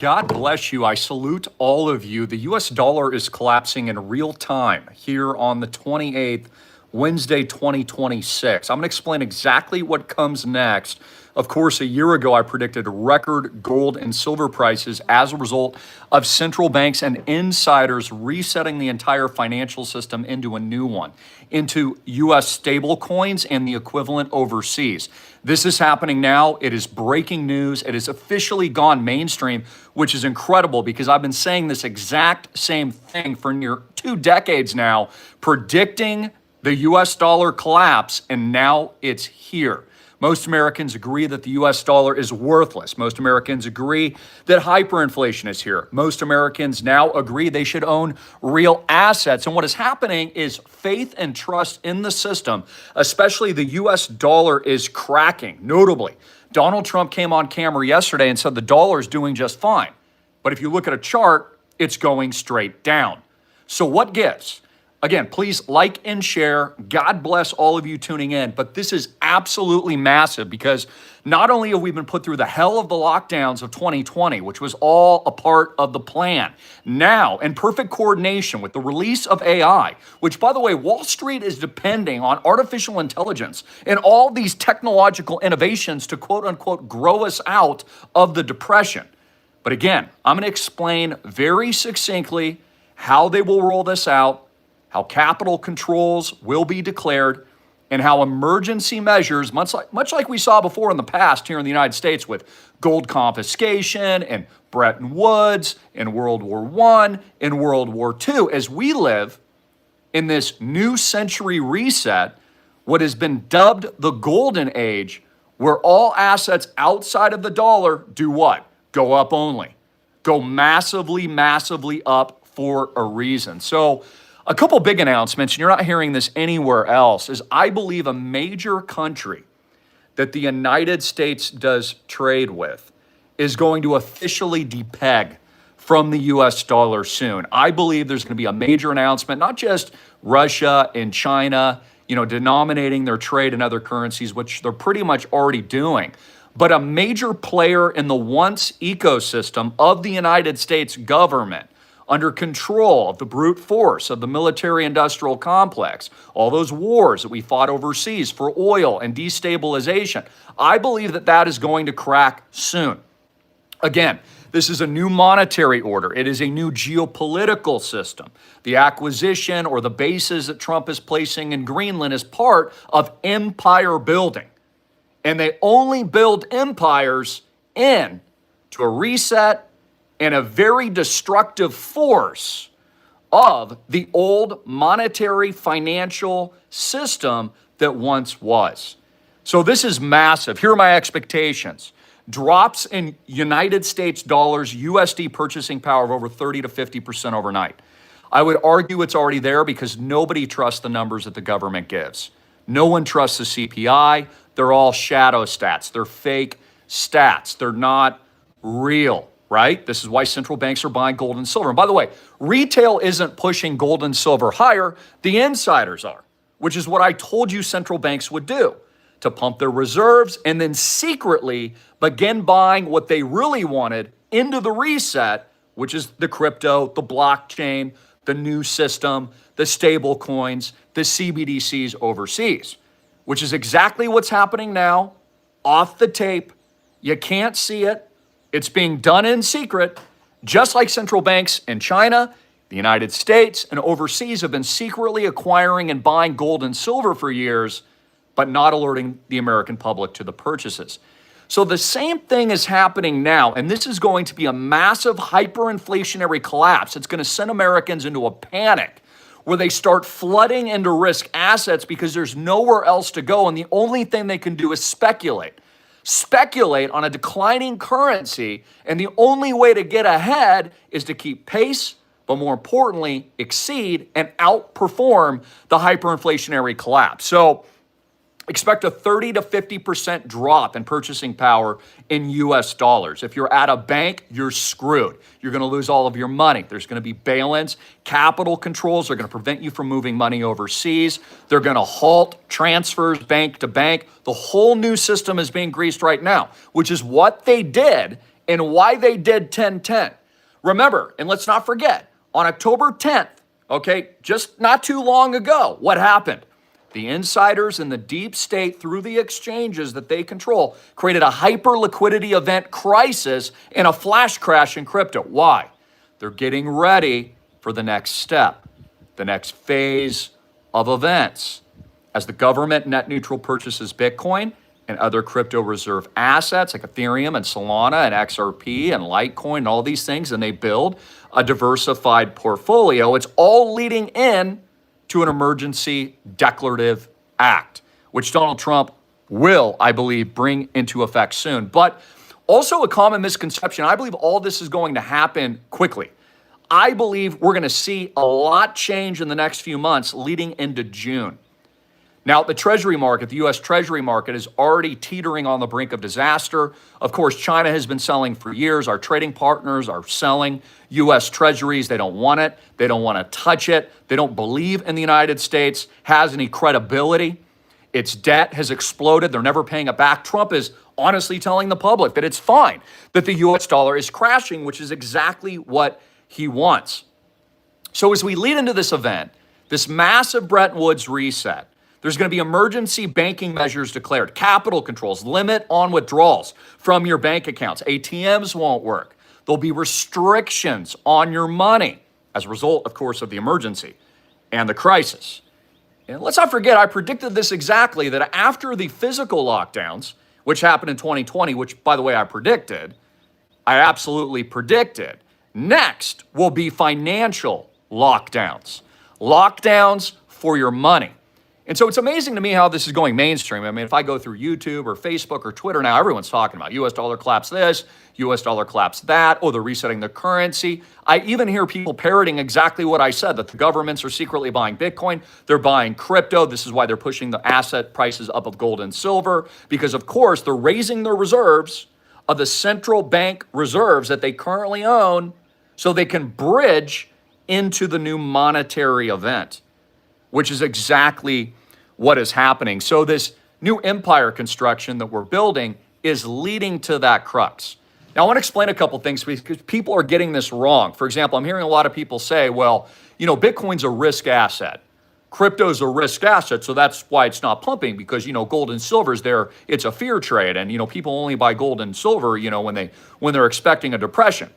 God bless you. I salute all of you. The US dollar is collapsing in real time here on the 28th, Wednesday, 2026. I'm going to explain exactly what comes next. Of course, a year ago, I predicted record gold and silver prices as a result of central banks and insiders resetting the entire financial system into a new one, into US stable coins and the equivalent overseas. This is happening now. It is breaking news. It has officially gone mainstream, which is incredible because I've been saying this exact same thing for near 2 decades now, predicting the US dollar collapse, and now it's here. Most Americans agree that the US dollar is worthless. Most Americans agree that hyperinflation is here. Most Americans now agree they should own real assets. And what is happening is faith and trust in the system, especially the US dollar, is cracking. Notably, Donald Trump came on camera yesterday and said the dollar is doing just fine. But if you look at a chart, it's going straight down. So what gives? Again, please like and share. God bless all of you tuning in. But this is absolutely massive because not only have we been put through the hell of the lockdowns of 2020, which was all a part of the plan, now in perfect coordination with the release of AI, which, by the way, Wall Street is depending on artificial intelligence and all these technological innovations to quote unquote grow us out of the depression. But again, I'm going to explain very succinctly how they will roll this out, how capital controls will be declared, and how emergency measures, much like we saw before in the past here in the United States with gold confiscation and Bretton Woods and World War I and World War II, as we live in this new century reset, what has been dubbed the golden age, where all assets outside of the dollar do what? Go up only. Go massively, massively up for a reason. So, a couple big announcements, and you're not hearing this anywhere else, is I believe a major country that the United States does trade with is going to officially depeg from the US dollar soon. I believe there's going to be a major announcement, not just Russia and China, denominating their trade in other currencies, which they're pretty much already doing, but a major player in the once ecosystem of the United States government, under control of the brute force of the military-industrial complex, all those wars that we fought overseas for oil and destabilization. I believe that that is going to crack soon. Again, this is a new monetary order. It is a new geopolitical system. The acquisition or the bases that Trump is placing in Greenland is part of empire building. And they only build empires in to a reset and a very destructive force of the old monetary financial system that once was. So this is massive. Here are my expectations. Drops in United States dollars, USD purchasing power of over 30 to 50% overnight. I would argue it's already there because nobody trusts the numbers that the government gives. No one trusts the CPI. They're all shadow stats. They're fake stats. They're not real. Right? This is why central banks are buying gold and silver. And by the way, retail isn't pushing gold and silver higher. The insiders are, which is what I told you central banks would do, to pump their reserves and then secretly begin buying what they really wanted into the reset, which is the crypto, the blockchain, the new system, the stable coins, the CBDCs overseas, which is exactly what's happening now, off the tape. You can't see it. It's being done in secret, just like central banks in China, the United States, and overseas have been secretly acquiring and buying gold and silver for years, but not alerting the American public to the purchases. So the same thing is happening now, and this is going to be a massive hyperinflationary collapse. It's going to send Americans into a panic where they start flooding into risk assets because there's nowhere else to go, and the only thing they can do is speculate on a declining currency, and the only way to get ahead is to keep pace, but more importantly, exceed and outperform the hyperinflationary collapse. So expect a 30 to 50% drop in purchasing power in US dollars. If you're at a bank, you're screwed. You're going to lose all of your money. There's going to be bail-ins. Capital controls are going to prevent you from moving money overseas. They're going to halt transfers bank to bank. The whole new system is being greased right now, which is what they did and why they did 10-10. Remember, and let's not forget, on October 10th, okay, just not too long ago, what happened? The insiders in the deep state, through the exchanges that they control, created a hyper liquidity event crisis and a flash crash in crypto. Why? They're getting ready for the next step, the next phase of events. As the government net neutral purchases Bitcoin and other crypto reserve assets like Ethereum and Solana and XRP and Litecoin and all these things, and they build a diversified portfolio, it's all leading in to an emergency declarative act, which Donald Trump will, I believe, bring into effect soon. But also a common misconception, I believe all this is going to happen quickly. I believe we're going to see a lot change in the next few months leading into June. Now, the Treasury market, the U.S. Treasury market, is already teetering on the brink of disaster. Of course, China has been selling for years. Our trading partners are selling U.S. Treasuries. They don't want it. They don't want to touch it. They don't believe in the United States has any credibility. Its debt has exploded. They're never paying it back. Trump is honestly telling the public that it's fine, that the U.S. dollar is crashing, which is exactly what he wants. So as we lead into this event, this massive Bretton Woods reset, there's going to be emergency banking measures declared, capital controls, limit on withdrawals from your bank accounts. ATMs won't work. There'll be restrictions on your money as a result, of course, of the emergency and the crisis. And let's not forget, I predicted this exactly, that after the physical lockdowns, which happened in 2020, which, by the way, I absolutely predicted, next will be financial lockdowns. Lockdowns for your money. And so it's amazing to me how this is going mainstream. I mean, if I go through YouTube or Facebook or Twitter now, everyone's talking about US dollar collapse this, US dollar collapse that, oh, they're resetting the currency. I even hear people parroting exactly what I said, that the governments are secretly buying Bitcoin, they're buying crypto. This is why they're pushing the asset prices up of gold and silver, because of course they're raising their reserves of the central bank reserves that they currently own so they can bridge into the new monetary event, which is exactly what is happening. So this new empire construction that we're building is leading to that crux. Now, I want to explain a couple things because people are getting this wrong. For example, I'm hearing a lot of people say, well, Bitcoin's a risk asset. Crypto's a risk asset, so that's why it's not pumping, because, gold and silver's there, it's a fear trade, and, people only buy gold and silver, when they're expecting a depression.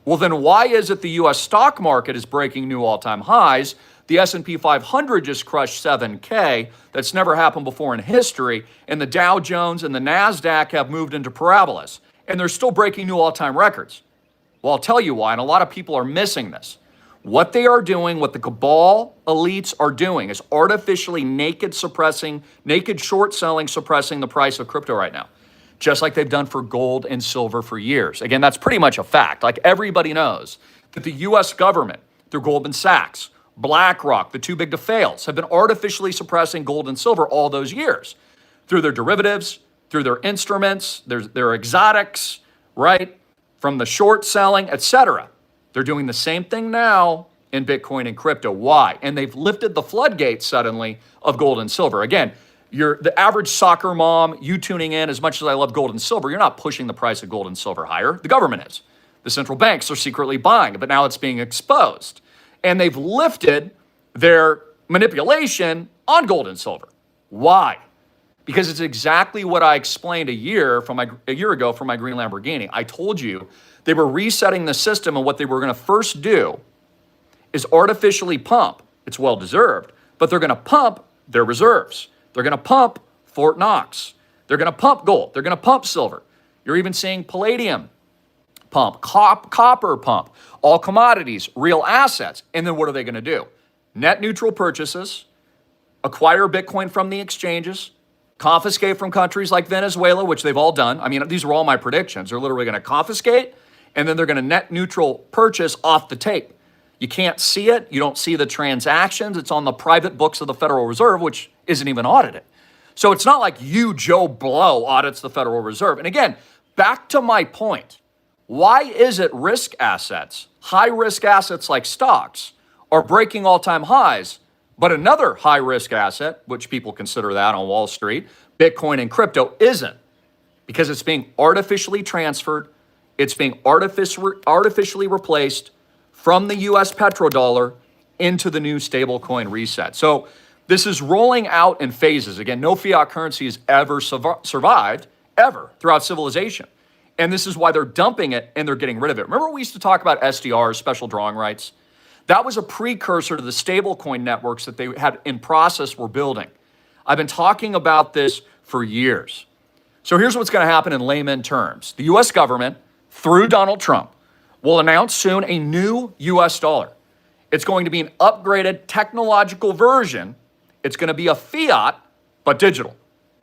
Well, then why is it the U.S. stock market is breaking new all-time highs? The S&P 500 just crushed 7K. That's never happened before in history. And the Dow Jones and the NASDAQ have moved into parabolas. And they're still breaking new all-time records. Well, I'll tell you why, and a lot of people are missing this. What they are doing, what the cabal elites are doing, is artificially naked short selling, suppressing the price of crypto right now, just like they've done for gold and silver for years. Again, that's pretty much a fact. Like, everybody knows that the U.S. government, through Goldman Sachs, BlackRock, the too big to fails, have been artificially suppressing gold and silver all those years through their derivatives, through their instruments, their exotics, right? From the short selling, etc. They're doing the same thing now in Bitcoin and crypto. Why? And they've lifted the floodgates suddenly of gold and silver. Again, you're the average soccer mom, you tuning in, as much as I love gold and silver, you're not pushing the price of gold and silver higher. The government is. The central banks are secretly buying it, but now it's being exposed. And they've lifted their manipulation on gold and silver. Why? Because it's exactly what I explained a year ago from my Greene Lamborghini. I told you they were resetting the system, and what they were going to first do is artificially pump. It's well-deserved, but they're going to pump their reserves. They're going to pump Fort Knox. They're going to pump gold. They're going to pump silver. You're even seeing palladium pump, copper pump, all commodities, real assets. And then what are they going to do? Net neutral purchases, acquire Bitcoin from the exchanges, confiscate from countries like Venezuela, which they've all done. I mean, these are all my predictions. They're literally going to confiscate, and then they're going to net neutral purchase off the tape. You can't see it. You don't see the transactions. It's on the private books of the Federal Reserve, which isn't even audited. So it's not like you, Joe Blow, audits the Federal Reserve. And again, back to my point. Why is it risk assets, high-risk assets like stocks, are breaking all-time highs, but another high-risk asset, which people consider that on Wall Street, Bitcoin and crypto, isn't? Because it's being artificially transferred. It's being artificially replaced from the US petrodollar into the new stablecoin reset. So this is rolling out in phases. Again, no fiat currency has ever survived, ever, throughout civilization. And this is why they're dumping it and they're getting rid of it. Remember we used to talk about SDRs, special drawing rights? That was a precursor to the stablecoin networks that they had in process were building. I've been talking about this for years. So here's what's going to happen in layman terms. The US government, through Donald Trump, will announce soon a new US dollar. It's going to be an upgraded technological version. It's going to be a fiat, but digital.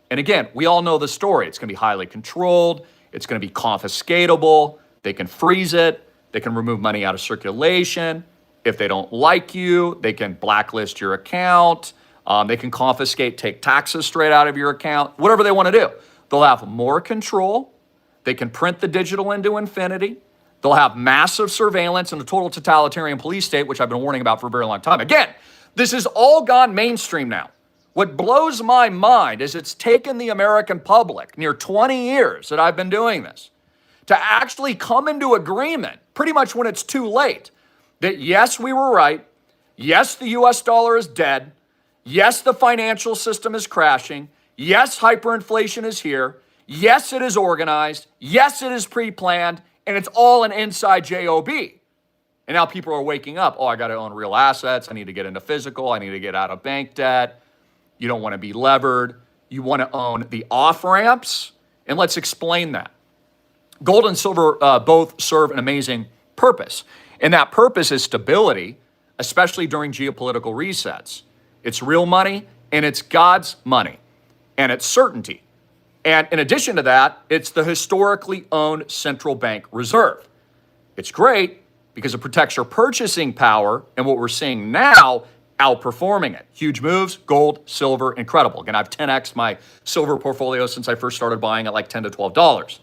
And again, we all know the story. It's going to be highly controlled. It's going to be confiscatable. They can freeze it. They can remove money out of circulation. If they don't like you, they can blacklist your account. They can confiscate, take taxes straight out of your account, whatever they want to do. They'll have more control. They can print the digital into infinity. They'll have massive surveillance and a total totalitarian police state, which I've been warning about for a very long time. Again, this has all gone mainstream now. What blows my mind is it's taken the American public near 20 years that I've been doing this to actually come into agreement, pretty much when it's too late, that yes, we were right. Yes, the US dollar is dead. Yes, the financial system is crashing. Yes, hyperinflation is here. Yes, it is organized. Yes, it is pre-planned. And it's all an inside job. And now people are waking up. Oh, I got to own real assets. I need to get into physical. I need to get out of bank debt. You don't want to be levered. You want to own the off-ramps. And let's explain that. Gold and silver both serve an amazing purpose. And that purpose is stability, especially during geopolitical resets. It's real money, and it's God's money, and it's certainty. And in addition to that, it's the historically owned central bank reserve. It's great because it protects your purchasing power, and what we're seeing now, outperforming it. Huge moves, gold, silver, incredible. Again, I've 10x my silver portfolio since I first started buying at like $10 to $12.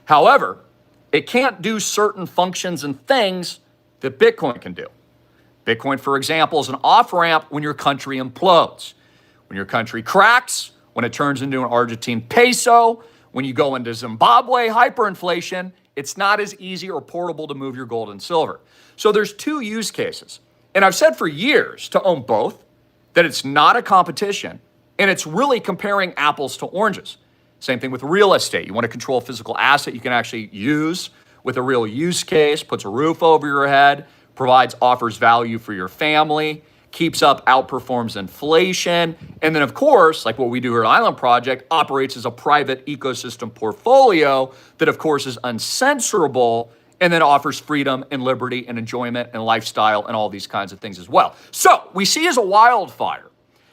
However, it can't do certain functions and things that Bitcoin can do. Bitcoin, for example, is an off-ramp when your country implodes, when your country cracks, when it turns into an Argentine peso, when you go into Zimbabwe hyperinflation. It's not as easy or portable to move your gold and silver. So there's two use cases. And I've said for years to own both, that it's not a competition, and it's really comparing apples to oranges. Same thing with real estate. You want to control a physical asset you can actually use with a real use case, puts a roof over your head, offers value for your family, keeps up, outperforms inflation. And then, of course, like what we do here at Island Project, operates as a private ecosystem portfolio that, of course, is uncensorable and then offers freedom and liberty and enjoyment and lifestyle and all these kinds of things as well. So we see as a wildfire.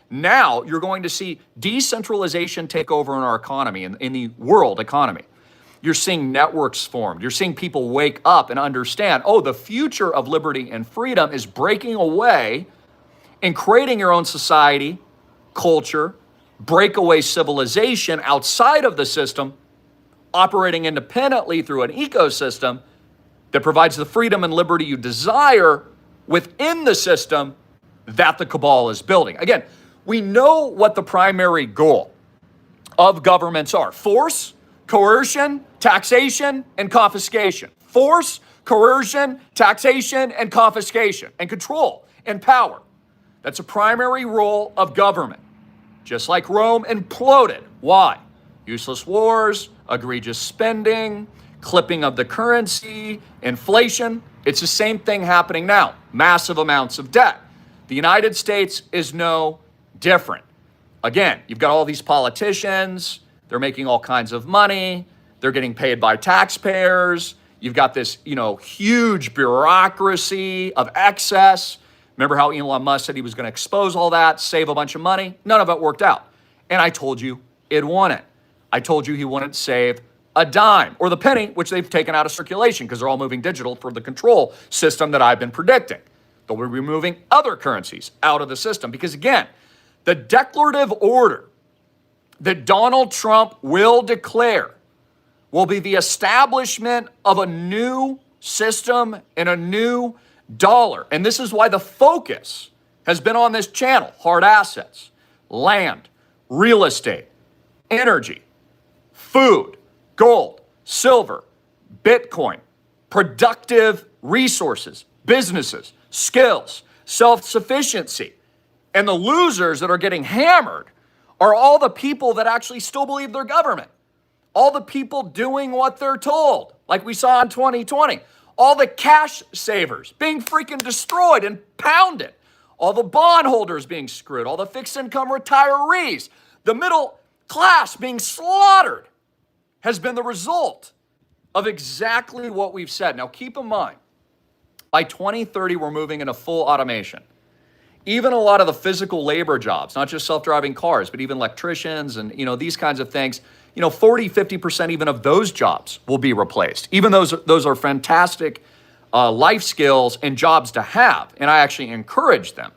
Now you're going to see decentralization take over in our economy, in the world economy. You're seeing networks formed. You're seeing people wake up and understand, oh, the future of liberty and freedom is breaking away and creating your own society, culture, breakaway civilization outside of the system, operating independently through an ecosystem that provides the freedom and liberty you desire within the system that the cabal is building. Again, we know what the primary goal of governments are: force, coercion, taxation, and confiscation. Force, coercion, taxation, and confiscation, and control and power. That's a primary role of government. Just like Rome imploded. Why? Useless wars, egregious spending, clipping of the currency, inflation. It's the same thing happening now. Massive amounts of debt. The United States is no different. Again, you've got all these politicians. They're making all kinds of money. They're getting paid by taxpayers. You've got this, huge bureaucracy of excess. Remember how Elon Musk said he was going to expose all that, save a bunch of money? None of it worked out. And I told you it wouldn't. I told you he wouldn't save a dime or the penny, which they've taken out of circulation because they're all moving digital for the control system that I've been predicting. They'll be removing other currencies out of the system because, again, the declarative order that Donald Trump will declare will be the establishment of a new system and a new dollar. And this is why the focus has been on this channel: hard assets, land, real estate, energy, food, gold, silver, Bitcoin, productive resources, businesses, skills, self-sufficiency. And the losers that are getting hammered are all the people that actually still believe their government. All the people doing what they're told, like we saw in 2020. All the cash savers being freaking destroyed and pounded. All the bondholders being screwed. All the fixed income retirees. The middle class being slaughtered has been the result of exactly what we've said. Now, keep in mind, by 2030, we're moving into full automation. Even a lot of the physical labor jobs, not just self-driving cars, but even electricians and, these kinds of things, 40, 50% even of those jobs will be replaced. Even those are fantastic life skills and jobs to have, and I actually encourage them.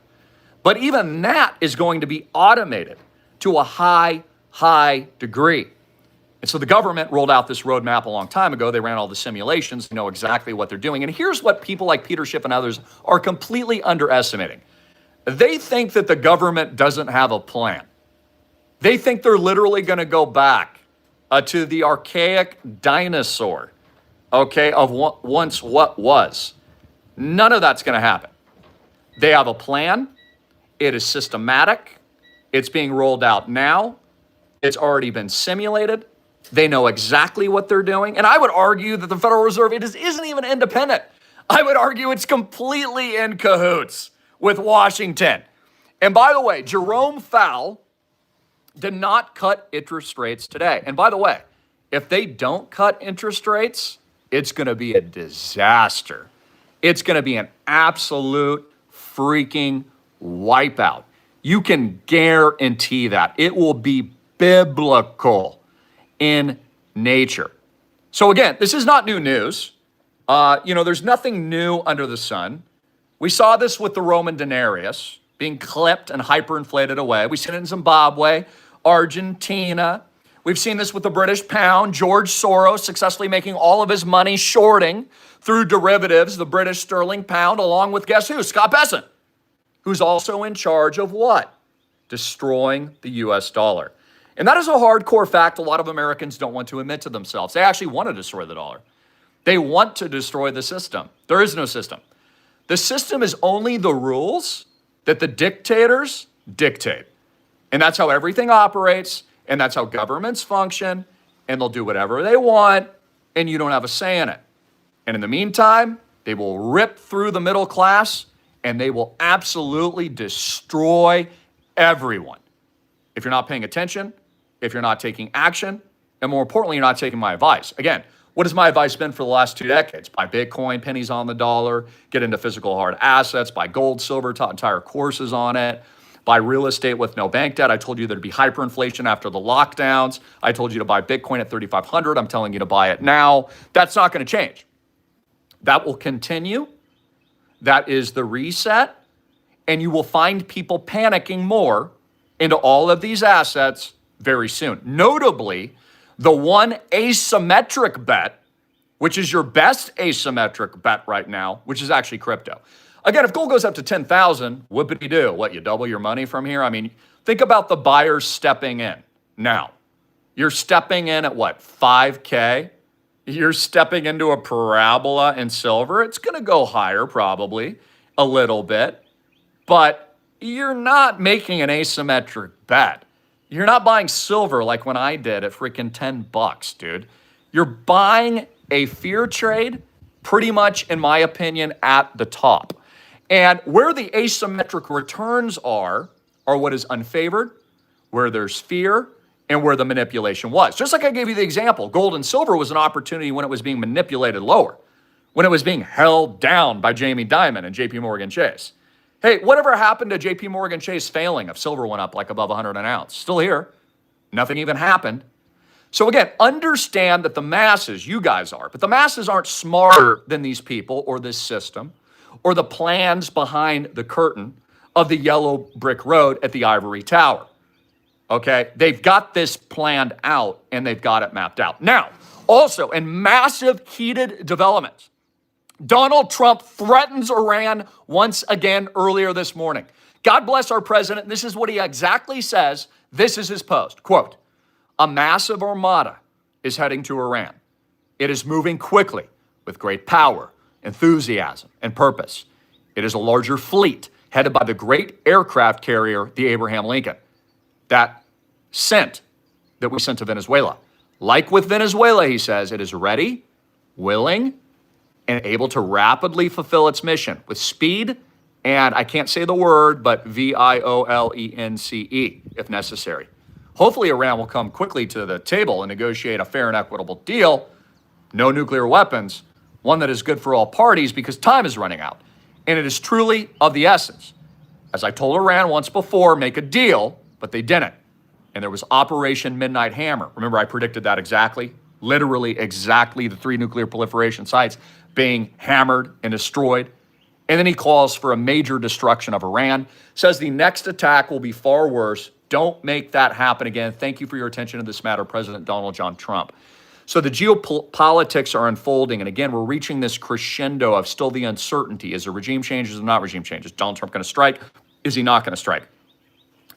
But even that is going to be automated to a high degree. And so the government rolled out this roadmap a long time ago. They ran all the simulations, they know exactly what they're doing. And here's what people like Peter Schiff and others are completely underestimating. They think that the government doesn't have a plan. They think they're literally going to go back to the archaic dinosaur, of once what was. None of that's going to happen. They have a plan. It is systematic. It's being rolled out now. It's already been simulated. They know exactly what they're doing. And I would argue that the Federal Reserve isn't even independent. I would argue it's completely in cahoots with Washington. And by the way, Jerome Powell did not cut interest rates today. And by the way, if they don't cut interest rates, it's going to be a disaster. It's going to be an absolute freaking wipeout. You can guarantee that. It will be biblical in nature. So again, this is not new news. There's nothing new under the sun. We saw this with the Roman denarius being clipped and hyperinflated away. We've seen it in Zimbabwe, Argentina. We've seen this with the British pound. George Soros successfully making all of his money shorting through derivatives, the British sterling pound, along with guess who? Scott Bessent, who's also in charge of what? Destroying the US dollar. And that is a hardcore fact a lot of Americans don't want to admit to themselves. They actually want to destroy the dollar. They want to destroy the system. There is no system. The system is only the rules that the dictators dictate. And that's how everything operates, and that's how governments function, and they'll do whatever they want, and you don't have a say in it. And in the meantime, they will rip through the middle class, and they will absolutely destroy everyone. If you're not paying attention, if you're not taking action, and more importantly, you're not taking my advice. Again, what has my advice been for the last 2 decades? Buy Bitcoin, pennies on the dollar, get into physical hard assets, buy gold, silver, taught entire courses on it, buy real estate with no bank debt. I told you there'd be hyperinflation after the lockdowns. I told you to buy Bitcoin at 3,500. I'm telling you to buy it now. That's not going to change. That will continue. That is the reset. And you will find people panicking more into all of these assets very soon. Notably, the one asymmetric bet, which is your best asymmetric bet right now, which is actually crypto. Again, if gold goes up to 10,000, whoopity-doo. What, you double your money from here? I mean, think about the buyers stepping in. Now, you're stepping in at what, 5K? You're stepping into a parabola in silver. It's going to go higher probably a little bit, but you're not making an asymmetric bet. You're not buying silver like when I did at freaking $10, dude. You're buying a fear trade pretty much, in my opinion, at the top. And where the asymmetric returns are what is unfavored, where there's fear, and where the manipulation was. Just like I gave you the example, gold and silver was an opportunity when it was being manipulated lower, when it was being held down by Jamie Dimon and JP Morgan Chase. Hey, whatever happened to JP Morgan Chase failing if silver went up like above 100 an ounce? Still here. Nothing even happened. So again, understand that the masses, you guys are, but the masses aren't smarter than these people or this system or the plans behind the curtain of the yellow brick road at the ivory tower. Okay? They've got this planned out and they've got it mapped out. Now, also in massive heated developments, Donald Trump threatens Iran once again earlier this morning. God bless our president. This is what he exactly says. This is his post. Quote, a massive armada is heading to Iran. It is moving quickly with great power, enthusiasm, and purpose. It is a larger fleet headed by the great aircraft carrier, the Abraham Lincoln, that we sent to Venezuela. Like with Venezuela, he says, it is ready, willing, and able to rapidly fulfill its mission with speed, and I can't say the word, but violence, if necessary. Hopefully, Iran will come quickly to the table and negotiate a fair and equitable deal. No nuclear weapons, one that is good for all parties because time is running out. And it is truly of the essence. As I told Iran once before, make a deal, but they didn't. And there was Operation Midnight Hammer. Remember, I predicted that exactly, literally exactly, the 3 nuclear proliferation sites being hammered and destroyed. And then he calls for a major destruction of Iran, says the next attack will be far worse. Don't make that happen again. Thank you for your attention to this matter, President Donald John Trump. So the geopolitics are unfolding. And again, we're reaching this crescendo of still the uncertainty. Is there regime changes or not regime changes? Donald Trump going to strike? Is he not going to strike?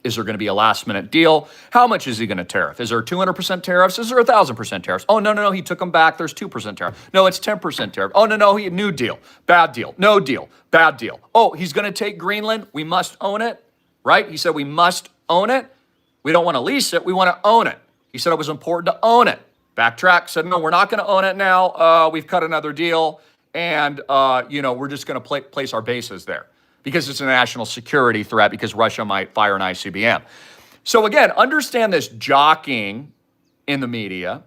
Is there going to be a last minute deal? How much is he going to tariff? Is there 200% tariffs? Is there 1,000% tariffs? Oh, no, he took them back. There's 2% tariff. No, it's 10% tariff. Oh, no, he new deal, bad deal, no deal, bad deal. Oh, he's going to take Greenland. We must own it, right? He said we must own it. We don't want to lease it. We want to own it. He said it was important to own it. Backtrack, said, no, we're not going to own it now. We've cut another deal, and, we're just going to place our bases there because it's a national security threat because Russia might fire an ICBM. So again, understand this jockeying in the media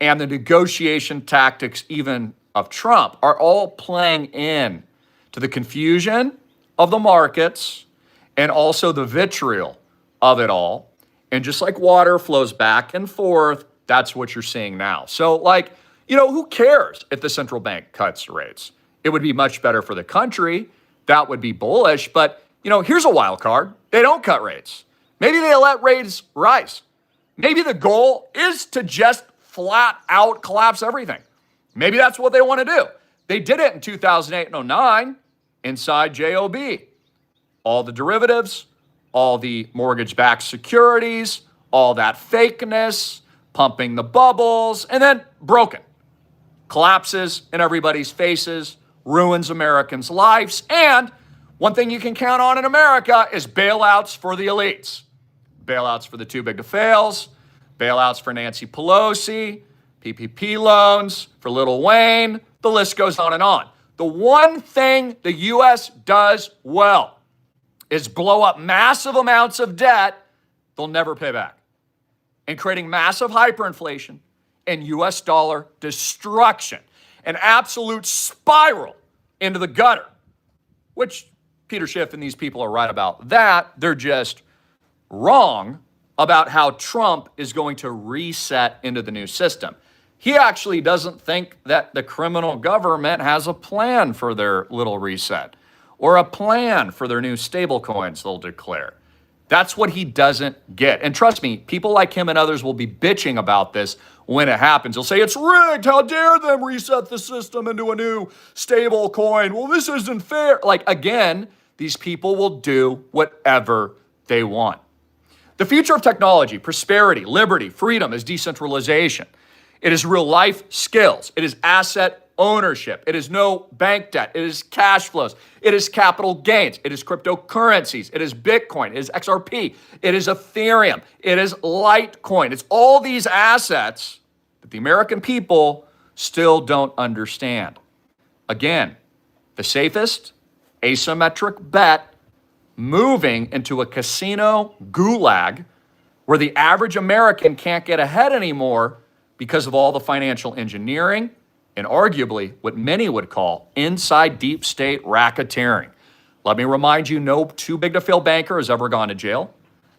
and the negotiation tactics even of Trump are all playing in to the confusion of the markets and also the vitriol of it all. And just like water flows back and forth, that's what you're seeing now. So who cares if the central bank cuts rates? It would be much better for the country. That would be bullish. But, here's a wild card. They don't cut rates. Maybe they let rates rise. Maybe the goal is to just flat out collapse everything. Maybe that's what they want to do. They did it in 2008 and 09 inside JOB. All the derivatives, all the mortgage-backed securities, all that fakeness, pumping the bubbles, and then broken. Collapses in everybody's faces, ruins Americans' lives, and one thing you can count on in America is bailouts for the elites. Bailouts for the too big to fails, bailouts for Nancy Pelosi, PPP loans for Lil Wayne, the list goes on and on. The one thing the U.S. does well is blow up massive amounts of debt they'll never pay back, and creating massive hyperinflation and U.S. dollar destruction, an absolute spiral into the gutter, which Peter Schiff and these people are right about that. They're just wrong about how Trump is going to reset into the new system. He actually doesn't think that the criminal government has a plan for their little reset or a plan for their new stable coins they'll declare. That's what he doesn't get. And trust me, people like him and others will be bitching about this when it happens. They'll say, it's rigged. How dare them reset the system into a new stable coin? Well, this isn't fair. Again, these people will do whatever they want. The future of technology, prosperity, liberty, freedom is decentralization. It is real life skills. It is asset ownership. It is no bank debt. It is cash flows. It is capital gains. It is cryptocurrencies. It is Bitcoin. It is XRP. It is Ethereum. It is Litecoin. It's all these assets that the American people still don't understand. Again, the safest asymmetric bet moving into a casino gulag where the average American can't get ahead anymore because of all the financial engineering and arguably what many would call inside deep state racketeering. Let me remind you, no too big to fail banker has ever gone to jail.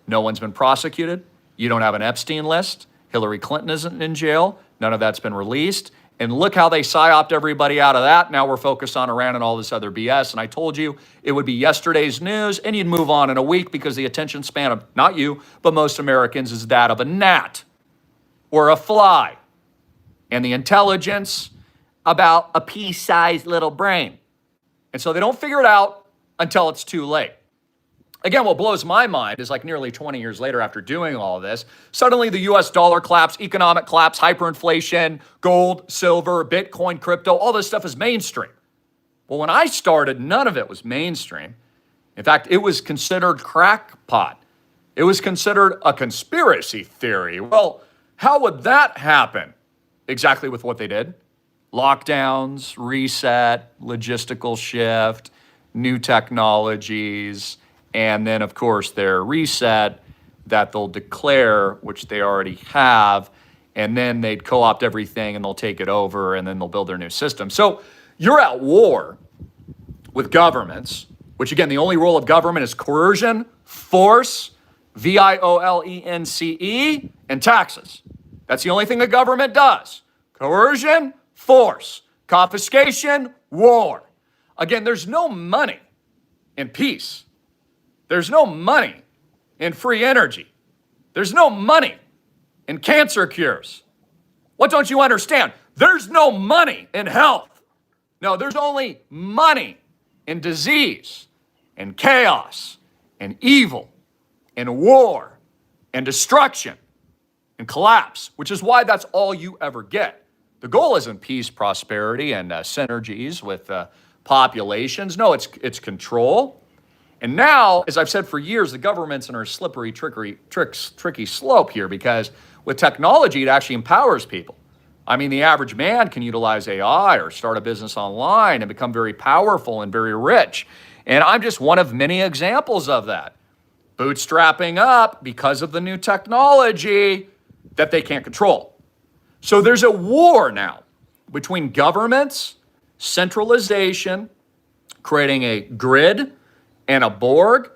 No one's been prosecuted. You don't have an Epstein list. Hillary Clinton isn't in jail. None of that's been released. And look how they psyoped everybody out of that. Now we're focused on Iran and all this other BS. And I told you it would be yesterday's news and you'd move on in a week because the attention span of, not you, but most Americans is that of a gnat or a fly. And the intelligence about a pea-sized little brain. And so they don't figure it out until it's too late. Again, what blows my mind is like nearly 20 years later after doing all of this, suddenly the US dollar collapse, economic collapse, hyperinflation, gold, silver, Bitcoin, crypto, all this stuff is mainstream. Well, when I started, none of it was mainstream. In fact, it was considered crackpot. It was considered a conspiracy theory. Well, how would that happen? Exactly with what they did. Lockdowns, reset, logistical shift, new technologies, and then, of course, their reset that they'll declare, which they already have, and then they'd co-opt everything and they'll take it over and then they'll build their new system. So you're at war with governments, which again, the only role of government is coercion, force, violence, and taxes. That's the only thing the government does. Coercion, force, confiscation, war. Again, there's no money in peace. There's no money in free energy. There's no money in cancer cures. What don't you understand? There's no money in health. No, there's only money in disease and chaos and evil and war and destruction and collapse, which is why that's all you ever get. The goal isn't peace, prosperity, and synergies with populations. No, it's control. And now, as I've said for years, the government's in a slippery, tricky slope here because with technology, it actually empowers people. I mean, the average man can utilize AI or start a business online and become very powerful and very rich. And I'm just one of many examples of that. Bootstrapping up because of the new technology that they can't control. So there's a war now between governments, centralization, creating a grid and a Borg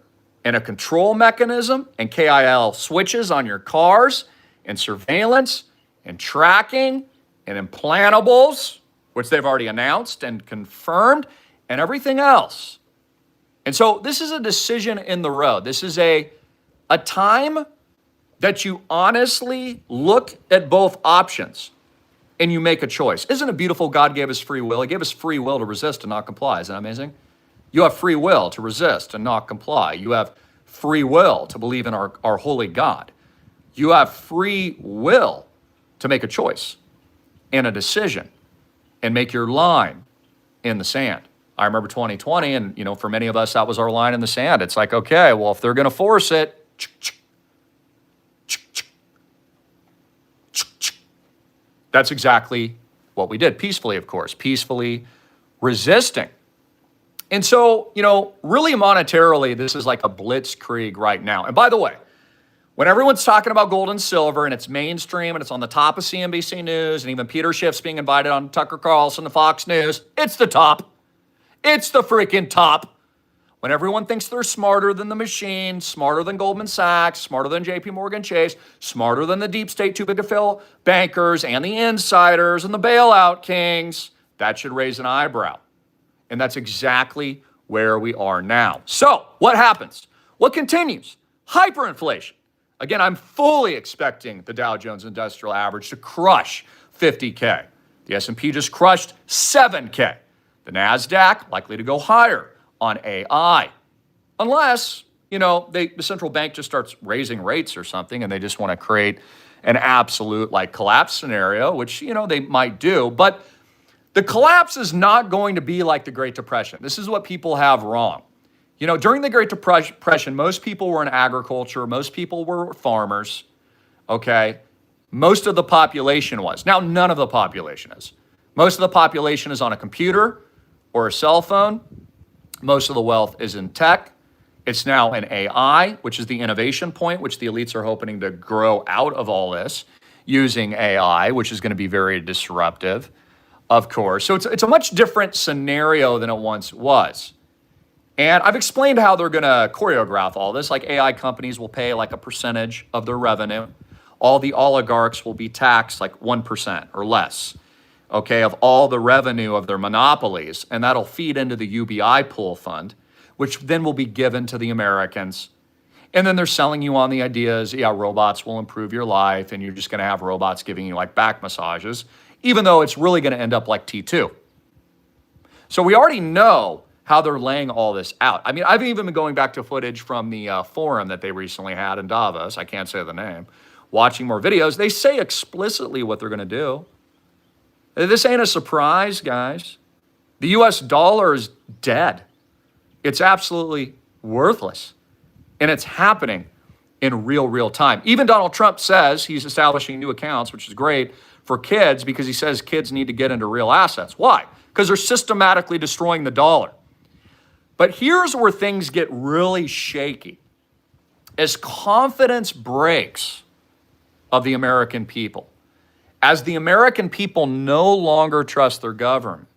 and a control mechanism and KIL switches on your cars and surveillance and tracking and implantables, which they've already announced and confirmed, and everything else. And so this is a decision in the road. This is a time that you honestly look at both options and you make a choice. Isn't it beautiful God gave us free will? He gave us free will to resist and not comply. Isn't that amazing? You have free will to resist and not comply. You have free will to believe in our holy God. You have free will to make a choice and a decision and make your line in the sand. I remember 2020, and for many of us, that was our line in the sand. It's like, okay, well, if they're going to force it, that's exactly what we did. Peacefully, of course, peacefully resisting. And so, really monetarily, this is like a blitzkrieg right now. And by the way, when everyone's talking about gold and silver and it's mainstream and it's on the top of CNBC News and even Peter Schiff's being invited on Tucker Carlson to Fox News, it's the top. It's the freaking top. When everyone thinks they're smarter than the machine, smarter than Goldman Sachs, smarter than JP Morgan Chase, smarter than the deep state, too big to fail bankers and the insiders and the bailout kings, that should raise an eyebrow. And that's exactly where we are now. So what happens? What continues? Hyperinflation. Again, I'm fully expecting the Dow Jones Industrial Average to crush 50K. The S&P just crushed 7K. The NASDAQ likely to go higher on AI. Unless, the central bank just starts raising rates or something and they just want to create an absolute collapse scenario, which, they might do. But the collapse is not going to be like the Great Depression. This is what people have wrong. During the Great Depression, most people were in agriculture. Most people were farmers, okay? Most of the population was. Now, none of the population is. Most of the population is on a computer or a cell phone. Most of the wealth is in tech. It's now in AI, which is the innovation point, which the elites are hoping to grow out of all this using AI, which is going to be very disruptive, of course. So it's a much different scenario than it once was. And I've explained how they're going to choreograph all this. Like AI companies will pay a percentage of their revenue. All the oligarchs will be taxed 1% or less, okay, of all the revenue of their monopolies. And that'll feed into the UBI pool fund, which then will be given to the Americans. And then they're selling you on the ideas, robots will improve your life and you're just going to have robots giving you back massages, even though it's really going to end up like T2. So we already know how they're laying all this out. I mean, I've even been going back to footage from the forum that they recently had in Davos. I can't say the name. Watching more videos, they say explicitly what they're going to do. This ain't a surprise, guys. The US dollar is dead. It's absolutely worthless. And it's happening in real time. Even Donald Trump says he's establishing new accounts, which is great for kids because he says kids need to get into real assets. Why? Because they're systematically destroying the dollar. But here's where things get really shaky. As confidence breaks of the American people, as the American people no longer trust their government,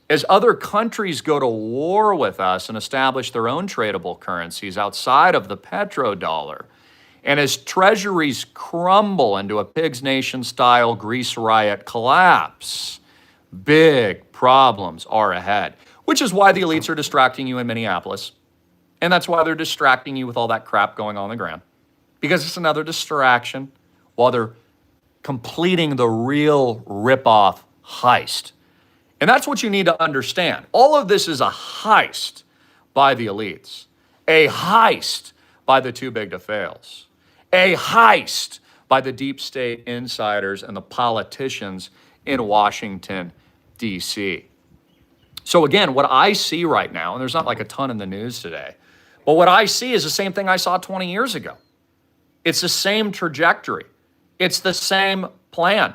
as other countries go to war with us and establish their own tradable currencies outside of the petrodollar, and as treasuries crumble into a pig's nation style Greece riot collapse, big problems are ahead, which is why the elites are distracting you in Minneapolis. And that's why they're distracting you with all that crap going on the ground, because it's another distraction while they're completing the real rip-off heist. And that's what you need to understand. All of this is a heist by the elites, a heist by the too big to fails, a heist by the deep state insiders and the politicians in Washington, D.C. So again, what I see right now, and there's not like a ton in the news today, but what I see is the same thing I saw 20 years ago. It's the same trajectory. It's the same plan.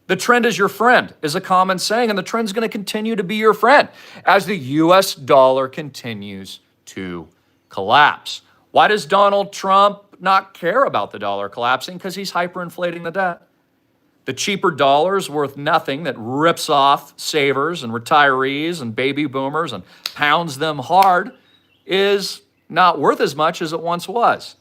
The trend is your friend, is a common saying, and the trend's going to continue to be your friend as the US dollar continues to collapse. Why does Donald Trump not care about the dollar collapsing? Because he's hyperinflating the debt. The cheaper dollar is worth nothing that rips off savers and retirees and baby boomers and pounds them hard is not worth as much as it once was,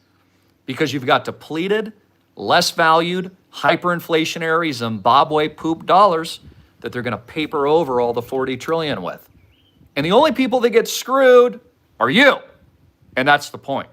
because you've got depleted, less valued, hyperinflationary Zimbabwe poop dollars that they're going to paper over all the 40 trillion with. And the only people that get screwed are you. And that's the point.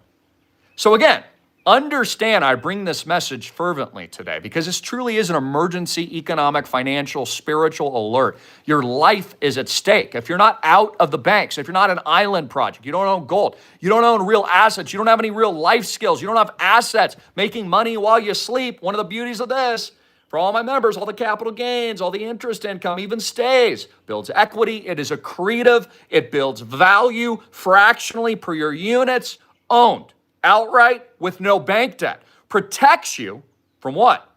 So again, understand I bring this message fervently today because this truly is an emergency economic, financial, spiritual alert. Your life is at stake. If you're not out of the banks, if you're not an island project, you don't own gold, you don't own real assets, you don't have any real life skills, you don't have assets, making money while you sleep. One of the beauties of this, for all my members, all the capital gains, all the interest income, even stays, builds equity, it is accretive, it builds value fractionally per your units, owned outright with no bank debt, protects you from what?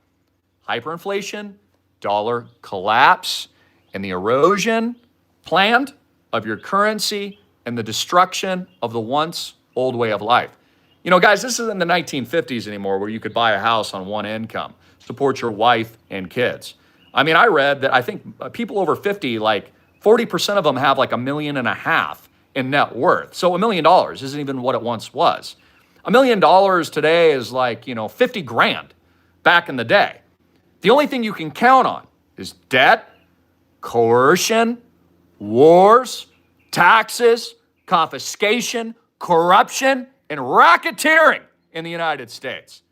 Hyperinflation, dollar collapse, and the erosion planned of your currency and the destruction of the once old way of life. You know, guys, this isn't the 1950s anymore where you could buy a house on one income, support your wife and kids. I mean, I read that I think people over 50, like 40% of them have like $1.5 million in net worth. So $1 million isn't even what it once was. $1 million today is like, 50 grand back in the day. The only thing you can count on is debt, coercion, wars, taxes, confiscation, corruption, and racketeering in the United States.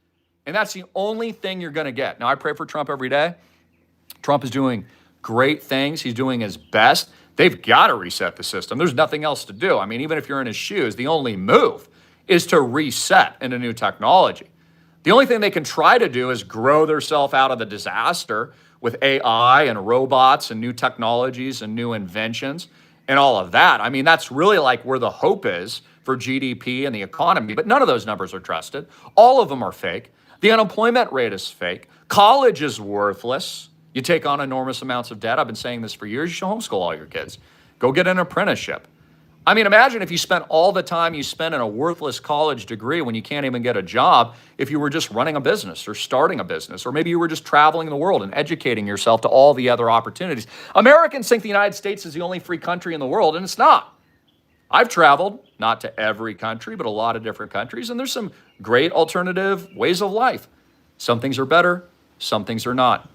And that's the only thing you're going to get. Now, I pray for Trump every day. Trump is doing great things. He's doing his best. They've got to reset the system. There's nothing else to do. I mean, even if you're in his shoes, the only move is to reset into new technology. The only thing they can try to do is grow themselves out of the disaster with AI and robots and new technologies and new inventions and all of that. I mean, that's really like where the hope is for GDP and the economy, but none of those numbers are trusted. All of them are fake. The unemployment rate is fake. College is worthless. You take on enormous amounts of debt. I've been saying this for years. You should homeschool all your kids. Go get an apprenticeship. I mean, imagine if you spent all the time you spent in a worthless college degree when you can't even get a job if you were just running a business or starting a business, or maybe you were just traveling the world and educating yourself to all the other opportunities. Americans think the United States is the only free country in the world, and it's not. I've traveled, not to every country, but a lot of different countries, and there's some great alternative ways of life. Some things are better, some things are not.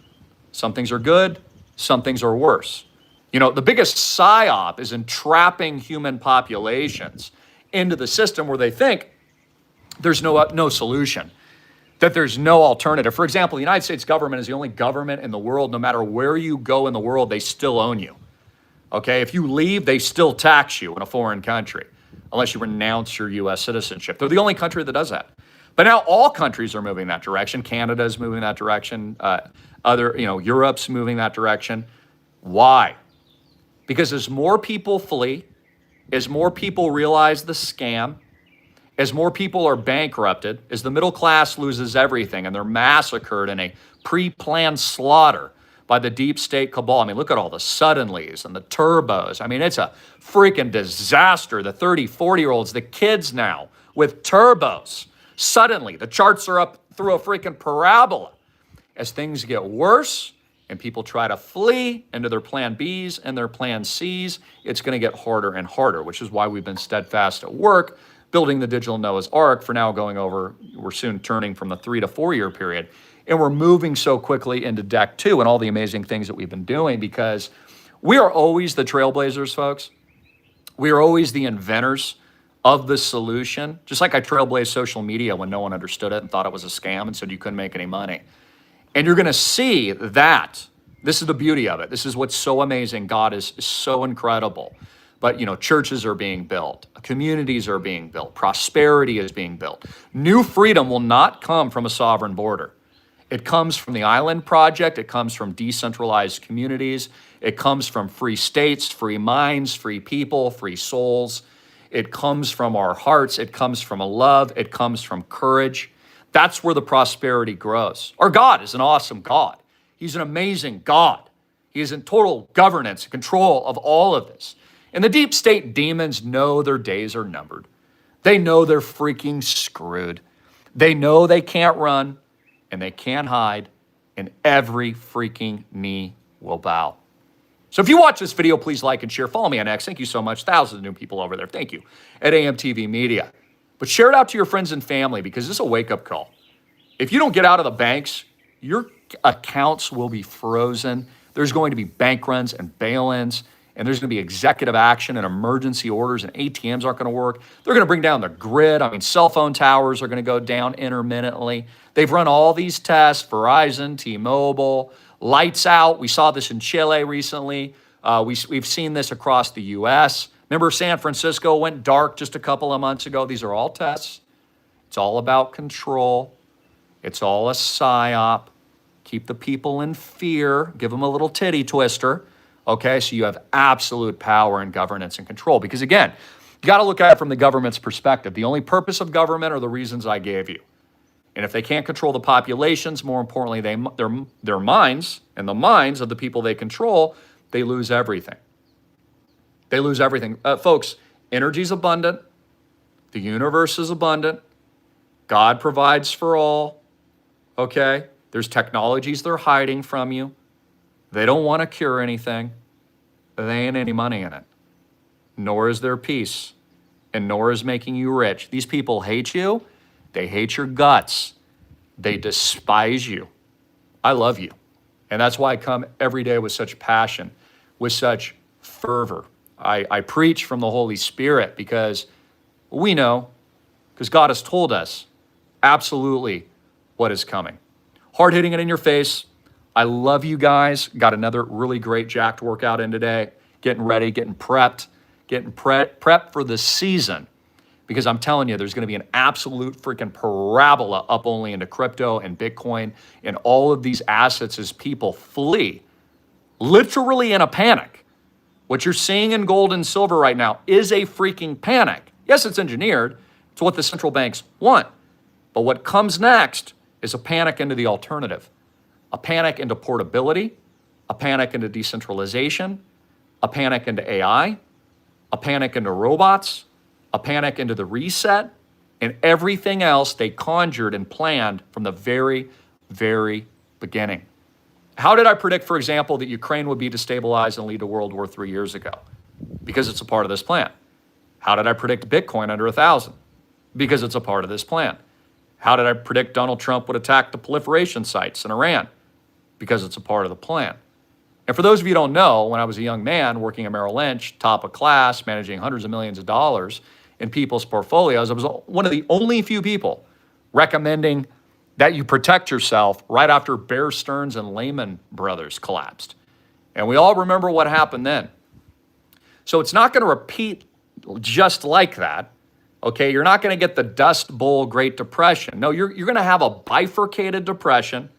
Some things are good, some things are worse. The biggest psyop is entrapping human populations into the system where they think there's no solution, that there's no alternative. For example, the United States government is the only government in the world, no matter where you go in the world, they still own you. Okay, if you leave, they still tax you in a foreign country unless you renounce your US citizenship. They're the only country that does that. But now all countries are moving that direction. Canada is moving that direction. Europe's moving that direction. Why? Because as more people flee, as more people realize the scam, as more people are bankrupted, as the middle class loses everything and they're massacred in a pre-planned slaughter by the deep state cabal. I mean, look at all the suddenlies and the turbos. I mean, it's a freaking disaster. The 30, 40-year-olds, the kids now with turbos. Suddenly, the charts are up through a freaking parabola. As things get worse and people try to flee into their plan Bs and their plan Cs, it's going to get harder and harder, which is why we've been steadfast at work building the digital Noah's Ark for now going over, we're soon turning from the 3 to 4 year period. And we're moving so quickly into deck 2 and all the amazing things that we've been doing because we are always the trailblazers, folks. We are always the inventors of the solution. Just like I trailblazed social media when no one understood it and thought it was a scam and said you couldn't make any money. And you're going to see that. This is the beauty of it. This is what's so amazing. God is so incredible. But, churches are being built. Communities are being built. Prosperity is being built. New freedom will not come from a sovereign border. It comes from the Island Project. It comes from decentralized communities. It comes from free states, free minds, free people, free souls. It comes from our hearts. It comes from a love. It comes from courage. That's where the prosperity grows. Our God is an awesome God. He's an amazing God. He is in total governance and control of all of this. And the deep state demons know their days are numbered. They know they're freaking screwed. They know they can't run and they can't hide, and every freaking knee will bow. So if you watch this video, please like and share. Follow me on X. Thank you so much. Thousands of new people over there. Thank you. At AMTV Media. But share it out to your friends and family because this is a wake-up call. If you don't get out of the banks, your accounts will be frozen. There's going to be bank runs and bail-ins, and there's going to be executive action and emergency orders, and ATMs aren't going to work. They're going to bring down the grid. I mean, cell phone towers are going to go down intermittently. They've run all these tests, Verizon, T-Mobile, lights out. We saw this in Chile recently. We've seen this across the U.S. Remember San Francisco went dark just a couple of months ago? These are all tests. It's all about control. It's all a psyop. Keep the people in fear. Give them a little titty twister. Okay, so you have absolute power and governance and control. Because again, you got to look at it from the government's perspective. The only purpose of government are the reasons I gave you. And if they can't control the populations, more importantly, their minds and the minds of the people they control, they lose everything. They lose everything. Folks, energy is abundant. The universe is abundant. God provides for all. Okay? There's technologies they're hiding from you. They don't want to cure anything. There ain't any money in it. Nor is there peace. And nor is making you rich. These people hate you. They hate your guts. They despise you. I love you. And that's why I come every day with such passion, with such fervor. I preach from the Holy Spirit because we know, because God has told us absolutely what is coming. Hard hitting it in your face. I love you guys. Got another really great jacked workout in today. Getting ready, getting prepped for the season. Because I'm telling you, there's going to be an absolute freaking parabola up only into crypto and Bitcoin and all of these assets as people flee, literally in a panic. What you're seeing in gold and silver right now is a freaking panic. Yes, it's engineered. It's what the central banks want. But what comes next is a panic into the alternative, a panic into portability, a panic into decentralization, a panic into AI, a panic into robots, a panic into the reset, and everything else they conjured and planned from the very, very beginning. How did I predict, for example, that Ukraine would be destabilized and lead to World War III years ago? Because it's a part of this plan. How did I predict Bitcoin under 1,000? Because it's a part of this plan. How did I predict Donald Trump would attack the proliferation sites in Iran? Because it's a part of the plan. And for those of you who don't know, when I was a young man working at Merrill Lynch, top of class, managing hundreds of millions of dollars in people's portfolios, I was one of the only few people recommending that you protect yourself right after Bear Stearns and Lehman Brothers collapsed. And we all remember what happened then. So it's not going to repeat just like that. Okay, you're not going to get the Dust Bowl Great Depression. No, you're going to have a bifurcated depression,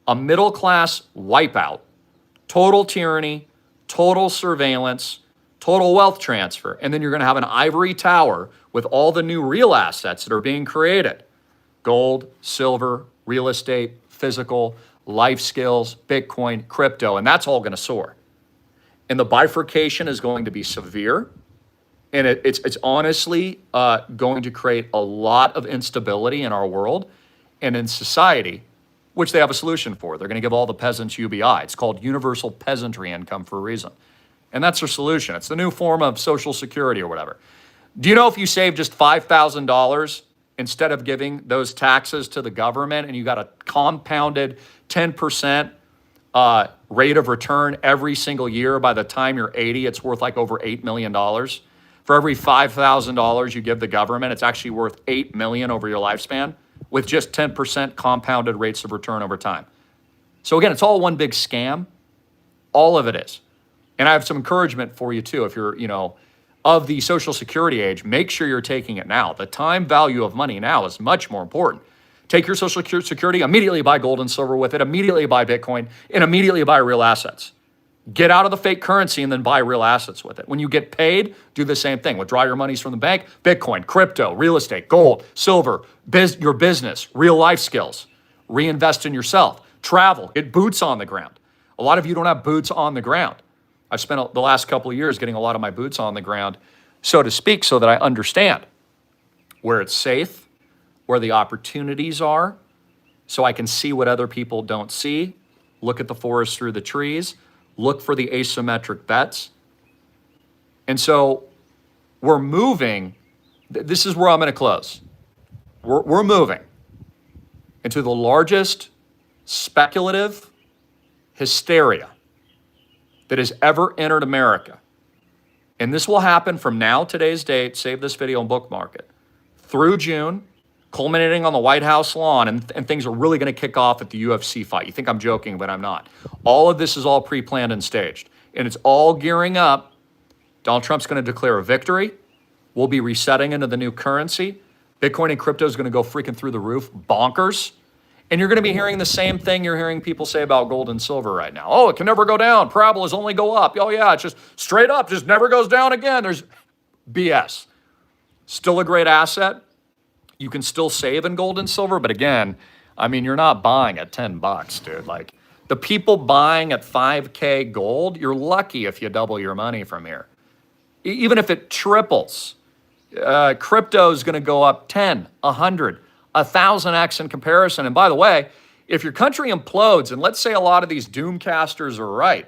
a middle class wipeout, total tyranny, total surveillance, total wealth transfer. And then you're going to have an ivory tower with all the new real assets that are being created: gold, silver, real estate, physical, life skills, Bitcoin, crypto, and that's all going to soar. And the bifurcation is going to be severe. And it's honestly going to create a lot of instability in our world and in society, which they have a solution for. They're going to give all the peasants UBI. It's called universal peasantry income for a reason. And that's their solution. It's the new form of Social Security or whatever. Do you know if you save just $5,000 instead of giving those taxes to the government, and you got a compounded 10% rate of return every single year, by the time you're 80, it's worth like over $8 million. For every $5,000 you give the government, it's actually worth $8 million over your lifespan, with just 10% compounded rates of return over time. So again, it's all one big scam. All of it is. And I have some encouragement for you too. If you're, of the Social Security age, make sure you're taking it now. The time value of money now is much more important. Take your Social Security, immediately buy gold and silver with it, immediately buy Bitcoin, and immediately buy real assets. Get out of the fake currency and then buy real assets with it. When you get paid, do the same thing. Withdraw your monies from the bank: Bitcoin, crypto, real estate, gold, silver, your business, real life skills. Reinvest in yourself. Travel. Get boots on the ground. A lot of you don't have boots on the ground. I've spent the last couple of years getting a lot of my boots on the ground, so to speak, so that I understand where it's safe, where the opportunities are, so I can see what other people don't see, look at the forest through the trees, look for the asymmetric bets. And so we're moving. This is where I'm going to close. We're moving into the largest speculative hysteria that has ever entered America. And this will happen from now, today's date, save this video and bookmark it, through June, culminating on the White House lawn, and things are really going to kick off at the UFC fight. You think I'm joking, but I'm not. All of this is all pre-planned and staged, and it's all gearing up. Donald Trump's going to declare a victory. We'll be resetting into the new currency. Bitcoin and crypto is going to go freaking through the roof, bonkers. And you're going to be hearing the same thing you're hearing people say about gold and silver right now. Oh, it can never go down. Parabolas only go up. Oh, yeah, it's just straight up, just never goes down again. There's BS. Still a great asset. You can still save in gold and silver, but again, I mean, you're not buying at $10, dude. Like, the people buying at 5K gold, you're lucky if you double your money from here. Even if it triples, crypto is going to go up 10, 100, 1,000x in comparison. And by the way, if your country implodes, and let's say a lot of these doomcasters are right,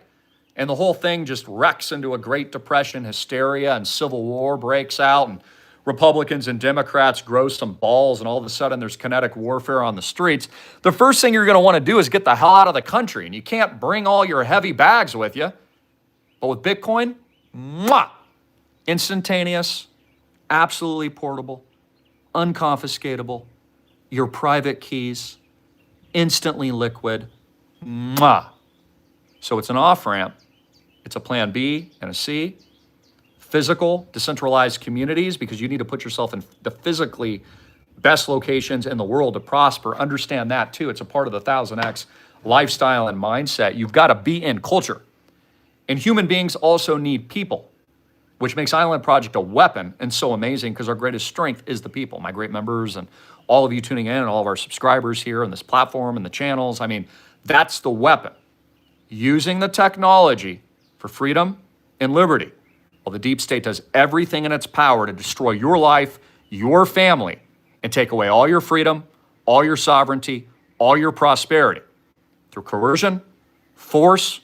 and the whole thing just wrecks into a Great Depression hysteria and civil war breaks out, and Republicans and Democrats grow some balls, and all of a sudden there's kinetic warfare on the streets, the first thing you're going to want to do is get the hell out of the country. And you can't bring all your heavy bags with you. But with Bitcoin, mwah, instantaneous, absolutely portable, unconfiscatable, your private keys, instantly liquid, mwah. So it's an off-ramp. It's a plan B and a C. Physical, decentralized communities, because you need to put yourself in the physically best locations in the world to prosper. Understand that too. It's a part of the 1000X lifestyle and mindset. You've got to be in culture. And human beings also need people, which makes Island Project a weapon and so amazing, because our greatest strength is the people. My great members and all of you tuning in and all of our subscribers here on this platform and the channels. I mean, that's the weapon. Using the technology for freedom and liberty. Well, the deep state does everything in its power to destroy your life, your family, and take away all your freedom, all your sovereignty, all your prosperity through coercion, force,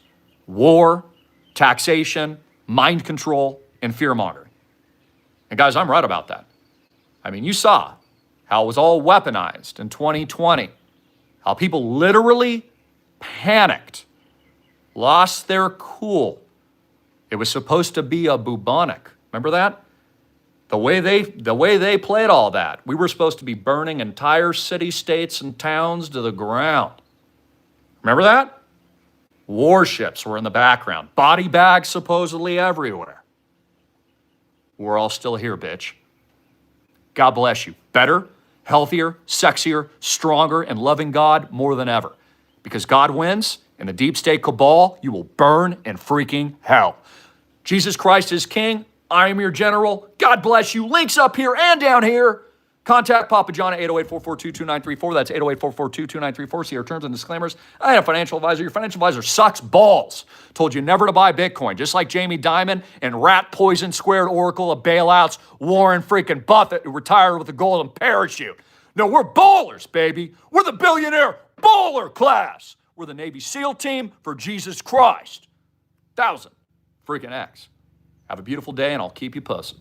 war, taxation, mind control, and fear-mongering. And guys, I'm right about that. I mean, you saw how it was all weaponized in 2020, how people literally panicked, lost their cool. It was supposed to be a bubonic. Remember that? The way they played all that. We were supposed to be burning entire city-states and towns to the ground. Remember that? Warships were in the background. Body bags supposedly everywhere. We're all still here, bitch. God bless you. Better, healthier, sexier, stronger, and loving God more than ever. Because God wins, and the deep state cabal, you will burn in freaking hell. Jesus Christ is King. I am your general. God bless you. Links up here and down here. Contact Papa John at 808-442-2934. That's 808-442-2934. See our terms and disclaimers. I am a financial advisor. Your financial advisor sucks balls. Told you never to buy Bitcoin. Just like Jamie Dimon and Rat Poison Squared Oracle of bailouts, Warren freaking Buffett, who retired with a golden parachute. No, we're ballers, baby. We're the billionaire baller class. We're the Navy SEAL team for Jesus Christ. 1,000 freaking X. Have a beautiful day, and I'll keep you posted.